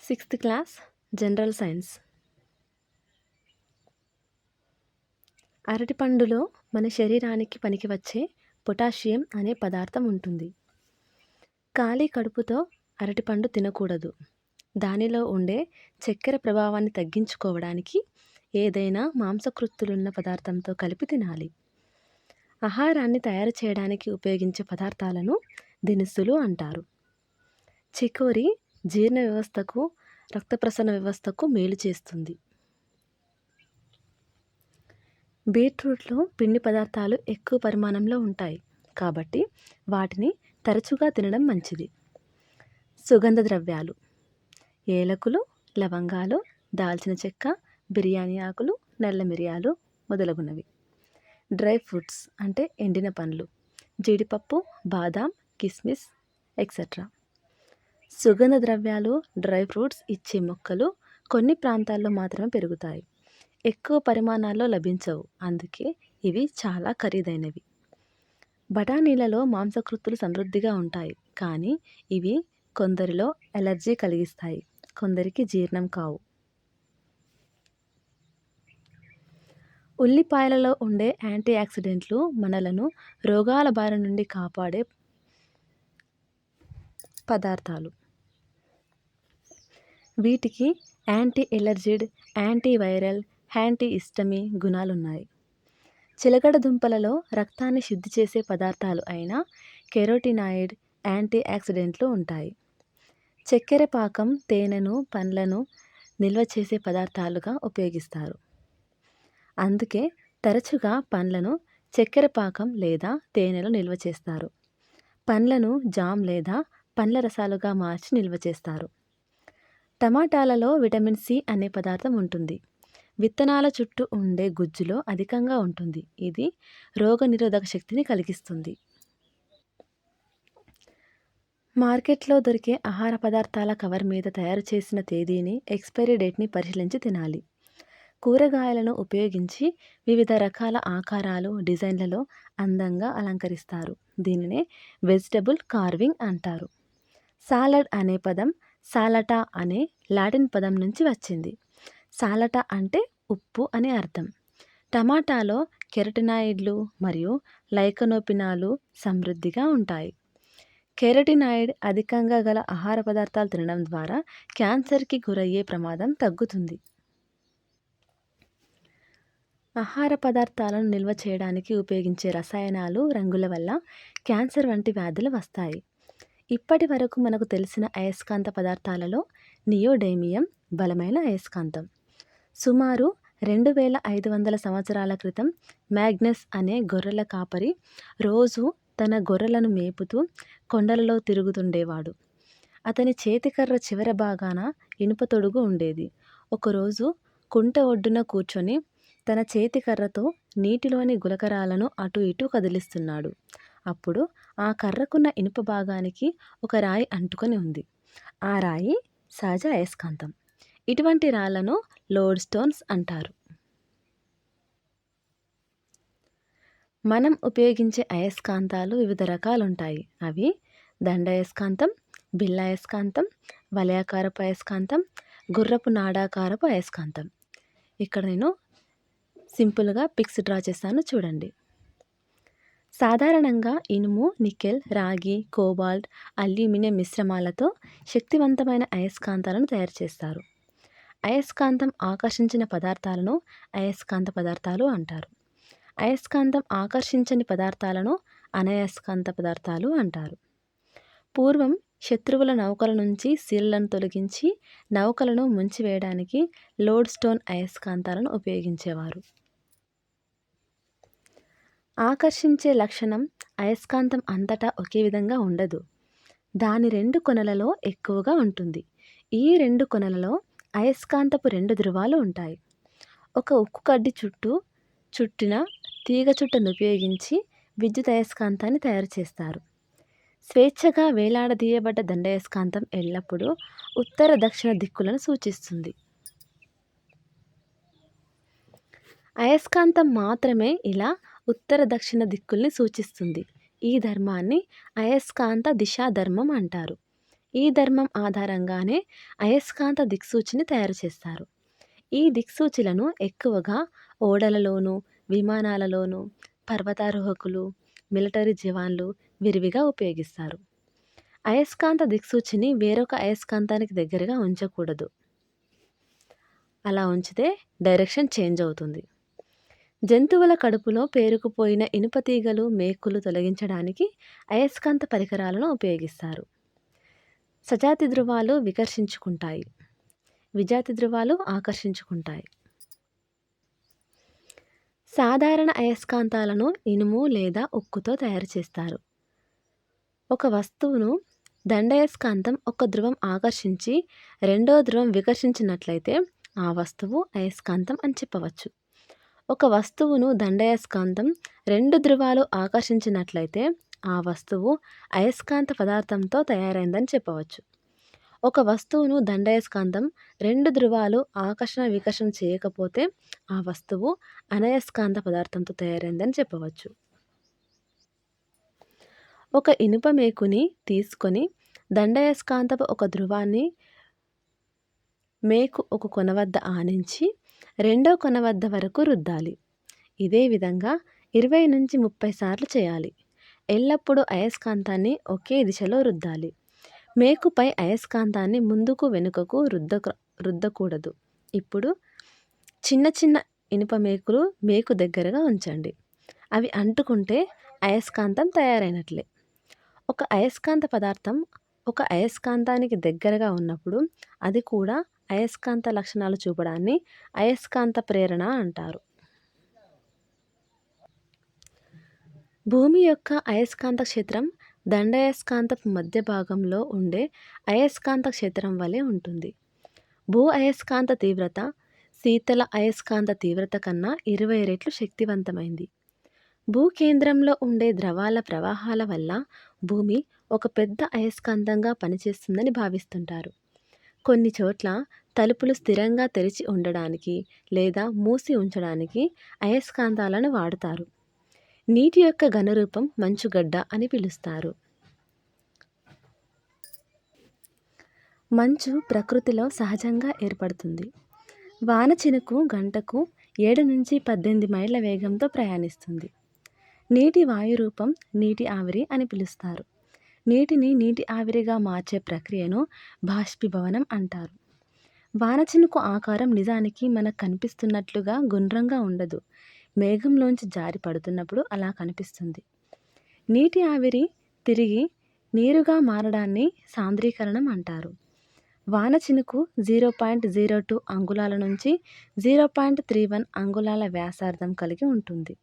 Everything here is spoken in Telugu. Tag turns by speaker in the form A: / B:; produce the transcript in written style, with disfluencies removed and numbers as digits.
A: Sixth class general science. అరటిపండులో మన శరీరానికి పనికి వచ్చే పొటాషియం అనే పదార్థం ఉంటుంది. ఖాళీ కడుపుతో అరటిపండు తినకూడదు. దానిలో ఉండే చక్కెర ప్రభావాన్ని తగ్గించుకోవడానికి ఏదైనా మాంసకృత్తులున్న పదార్థంతో కలిపి తినాలి. ఆహారాన్ని తయారు చేయడానికి ఉపయోగించే పదార్థాలను దినుసులు అంటారు. చికోరి జీర్ణ వ్యవస్థకు, రక్త ప్రసరణ వ్యవస్థకు మేలు చేస్తుంది. బీట్రూట్లో పిండి పదార్థాలు ఎక్కువ పరిమాణంలో ఉంటాయి కాబట్టి వాటిని తరచుగా తినడం మంచిది. సుగంధ ద్రవ్యాలు: ఏలకులు, లవంగాలు, దాల్చిన చెక్క, బిర్యానీ ఆకులు, నల్ల మిరియాలు మొదలగునవి. డ్రై ఫ్రూట్స్ అంటే ఎండిన పండ్లు, జీడిపప్పు, బాదాం, కిస్మిస్ ఎక్సెట్రా. సుగంధ ద్రవ్యాలు, డ్రై ఫ్రూట్స్ ఇచ్చే మొక్కలు కొన్ని ప్రాంతాల్లో మాత్రమే పెరుగుతాయి. ఎక్కువ పరిమాణాల్లో లభించవు, అందుకే ఇవి చాలా ఖరీదైనవి. బఠానీలలో మాంసకృత్తులు సమృద్ధిగా ఉంటాయి, కానీ ఇవి కొందరిలో ఎలర్జీ కలిగిస్తాయి, కొందరికి జీర్ణం కావు. ఉల్లిపాయలలో ఉండే యాంటీ ఆక్సిడెంట్లు మనలను రోగాల బారి నుండి కాపాడే పదార్థాలు. వీటికి యాంటీ ఎలర్జిడ్, యాంటీవైరల్, యాంటీ హిస్టమీ గుణాలున్నాయి. చిలకడ దుంపలలో రక్తాన్ని శుద్ధి చేసే పదార్థాలు అయిన కెరోటినాయిడ్, యాంటీ ఆక్సిడెంట్లు ఉంటాయి. చక్కెర పాకం తేనెను పండ్లను నిల్వ చేసే పదార్థాలుగా ఉపయోగిస్తారు. అందుకే తరచుగా పండ్లను చక్కెర పాకం లేదా తేనెలో నిల్వ చేస్తారు. పండ్లను జామ్ లేదా పండ్ల రసాలుగా మార్చి నిల్వ చేస్తారు. టమాటాలలో విటమిన్ సి అనే పదార్థం ఉంటుంది. విత్తనాల చుట్టూ ఉండే గుజ్జులో అధికంగా ఉంటుంది. ఇది రోగనిరోధక శక్తిని కలిగిస్తుంది. మార్కెట్లో దొరికే ఆహార పదార్థాల కవర్ మీద తయారు చేసిన తేదీని, ఎక్స్పైరీ డేట్ని పరిశీలించి తినాలి. కూరగాయలను ఉపయోగించి వివిధ రకాల ఆకారాలు, డిజైన్లలో అందంగా అలంకరిస్తారు. దీనినే వెజిటబుల్ కార్వింగ్ అంటారు. సాలడ్ అనే పదం సాలటా అనే లాటిన్ పదం నుంచి వచ్చింది. సాలటా అంటే ఉప్పు అని అర్థం. టమాటాలో కెరటినాయిడ్లు మరియు లైకనోపినాలు సమృద్ధిగా ఉంటాయి. కెరటినాయిడ్ అధికంగా గల ఆహార పదార్థాలు తినడం ద్వారా క్యాన్సర్కి గురయ్యే ప్రమాదం తగ్గుతుంది. ఆహార పదార్థాలను నిల్వ చేయడానికి ఉపయోగించే రసాయనాలు, రంగుల వల్ల క్యాన్సర్ వంటి వ్యాధులు వస్తాయి. ఇప్పటి వరకు మనకు తెలిసిన అయస్కాంత పదార్థాలలో నియోడైమియం బలమైన అయస్కాంతం. సుమారు 2500 సంవత్సరాల క్రితం మ్యాగ్నస్ అనే గొర్రెల కాపరి రోజు తన గొర్రెలను మేపుతూ కొండలలో తిరుగుతుండేవాడు. అతని చేతికర్ర చివర భాగాన ఇనుప తొడుగు ఉండేది. ఒకరోజు కుంట ఒడ్డున కూర్చొని తన చేతికర్రతో నీటిలోని గులకరాలను అటు ఇటు కదిలిస్తున్నాడు. అప్పుడు ఆ కర్రకున్న ఇనుప భాగానికి ఒక రాయి అంటుకొని ఉంది. ఆ రాయి సహజ అయస్కాంతం. ఇటువంటి రాళ్లను లోడ్ స్టోన్స్ అంటారు. మనం ఉపయోగించే అయస్కాంతాలు వివిధ రకాలుంటాయి. అవి దండాయస్కాంతం, బిల్లయస్కాంతం, వలయాకారపు అయస్కాంతం, గుర్రపు నాడాకారపు అయస్కాంతం. ఇక్కడ నేను సింపుల్గా పిక్స్ డ్రా చేస్తాను, చూడండి. సాధారణంగా ఇనుము, నికెల్, రాగి, కోబాల్ట్, అల్యూమినియం మిశ్రమాలతో శక్తివంతమైన అయస్కాంతాలను తయారు చేస్తారు. అయస్కాంతం ఆకర్షించిన పదార్థాలను అయస్కాంత పదార్థాలు అంటారు. అయస్కాంతం ఆకర్షించని పదార్థాలను అనయస్కాంత పదార్థాలు అంటారు. పూర్వం శత్రువుల నౌకల నుంచి శీలను తొలగించి నౌకలను ముంచివేయడానికి లోడ్ స్టోన్ అయస్కాంతాలను ఉపయోగించేవారు. ఆకర్షించే లక్షణం అయస్కాంతం అంతటా ఒకే విధంగా ఉండదు. దాని 2 కొనలలో ఎక్కువగా ఉంటుంది. ఈ 2 కొనలలో అయస్కాంతపు 2 ధృవాలు ఉంటాయి. ఒక ఉక్కు కడ్డి చుట్టిన తీగ చుట్టను ఉపయోగించి విద్యుత్ అయస్కాంతాన్ని తయారు చేస్తారు. స్వేచ్ఛగా వేలాడదీయబడ్డ దండాయస్కాంతం ఎల్లప్పుడూ ఉత్తర దక్షిణ దిక్కులను సూచిస్తుంది. అయస్కాంతం మాత్రమే ఇలా ఉత్తర దక్షిణ దిక్కుల్ని సూచిస్తుంది. ఈ ధర్మాన్ని అయస్కాంత దిశా ధర్మం అంటారు. ఈ ధర్మం ఆధారంగానే అయస్కాంత దిక్సూచిని తయారు చేస్తారు. ఈ దిక్సూచిలను ఎక్కువగా ఓడలలోనూ, విమానాలలోనూ, పర్వతారోహకులు, మిలిటరీ జవాన్లు విరివిగా ఉపయోగిస్తారు. అయస్కాంత దిక్సూచిని వేరొక అయస్కాంతానికి దగ్గరగా ఉంచకూడదు. అలా ఉంచితే డైరెక్షన్ చేంజ్ అవుతుంది. జంతువుల కడుపులో పేరుకుపోయిన ఇనుప తీగలు, మేకులు తొలగించడానికి అయస్కాంత పరికరాలను ఉపయోగిస్తారు. సజాతి ధృవాలు వికర్షించుకుంటాయి. విజాతి ధృవాలు ఆకర్షించుకుంటాయి. సాధారణ అయస్కాంతాలను ఇనుము లేదా ఉక్కుతో తయారు చేస్తారు. ఒక వస్తువును దండయస్కాంతం ఒక ధ్రువం ఆకర్షించి రెండో ధ్రువం వికర్షించినట్లయితే ఆ వస్తువు అయస్కాంతం అని చెప్పవచ్చు. ఒక వస్తువును దండయస్కాంతం రెండు ధ్రువాలు ఆకర్షించినట్లయితే ఆ వస్తువు అయస్కాంత పదార్థంతో తయారైందని చెప్పవచ్చు. ఒక వస్తువును దండయస్కాంతం రెండు ధ్రువాలు ఆకర్షణ వికర్షణ చేయకపోతే ఆ వస్తువు అనయస్కాంత పదార్థంతో తయారైందని చెప్పవచ్చు. ఒక ఇనుప మేకుని తీసుకొని దండయస్కాంతపు ఒక ధ్రువాన్ని మేకు ఒక కొన వద్ద ఆనించి రెండో కొన వద్ద వరకు రుద్దాలి. ఇదే విధంగా 20-30 సార్లు చేయాలి. ఎల్లప్పుడూ అయస్కాంతాన్ని ఒకే దిశలో రుద్దాలి. మేకుపై అయస్కాంతాన్ని ముందుకు వెనుకకు రుద్దకూడదు. ఇప్పుడు చిన్న చిన్న ఇనుప మేకులు మేకు దగ్గరగా ఉంచండి. అవి అంటుకుంటే అయస్కాంతం తయారైనట్లే. ఒక అయస్కాంత పదార్థం ఒక అయస్కాంతానికి దగ్గరగా ఉన్నప్పుడు అది కూడా అయస్కాంత లక్షణాలు చూపడాన్ని అయస్కాంత ప్రేరణ అంటారు. భూమి యొక్క అయస్కాంత క్షేత్రం దండయస్కాంతపు మధ్య భాగంలో ఉండే అయస్కాంత క్షేత్రం వలె ఉంటుంది. భూ అయస్కాంత తీవ్రత శీతల అయస్కాంత తీవ్రత కన్నా 20 రెట్లు శక్తివంతమైంది. భూకేంద్రంలో ఉండే ద్రవాల ప్రవాహాల వల్ల భూమి ఒక పెద్ద అయస్కాంతంగా పనిచేస్తుందని భావిస్తుంటారు. కొన్ని చోట్ల తలుపులు స్థిరంగా తెరిచి ఉండడానికి లేదా మూసి ఉంచడానికి అయస్కాంతాలను వాడుతారు. నీటి యొక్క ఘనరూపం మంచుగడ్డ అని పిలుస్తారు. మంచు ప్రకృతిలో సహజంగా ఏర్పడుతుంది. వాన చినుకు గంటకు 7-18 మైళ్ళ వేగంతో ప్రయాణిస్తుంది. నీటి వాయురూపం నీటి ఆవిరి అని పిలుస్తారు. నీటిని నీటి ఆవిరిగా మార్చే ప్రక్రియను బాష్పీభవనం అంటారు. వాన చినుకు ఆకారం నిజానికి మనకు కనిపిస్తున్నట్లుగా గుండ్రంగా ఉండదు. మేఘంలోంచి జారి పడుతున్నప్పుడు అలా కనిపిస్తుంది. నీటి ఆవిరి తిరిగి నీరుగా మారడాన్ని సాంద్రీకరణం అంటారు. వాన చినుకు 0.02 అంగుళాల నుంచి 0.31 అంగుళాల వ్యాసార్థం కలిగి ఉంటుంది.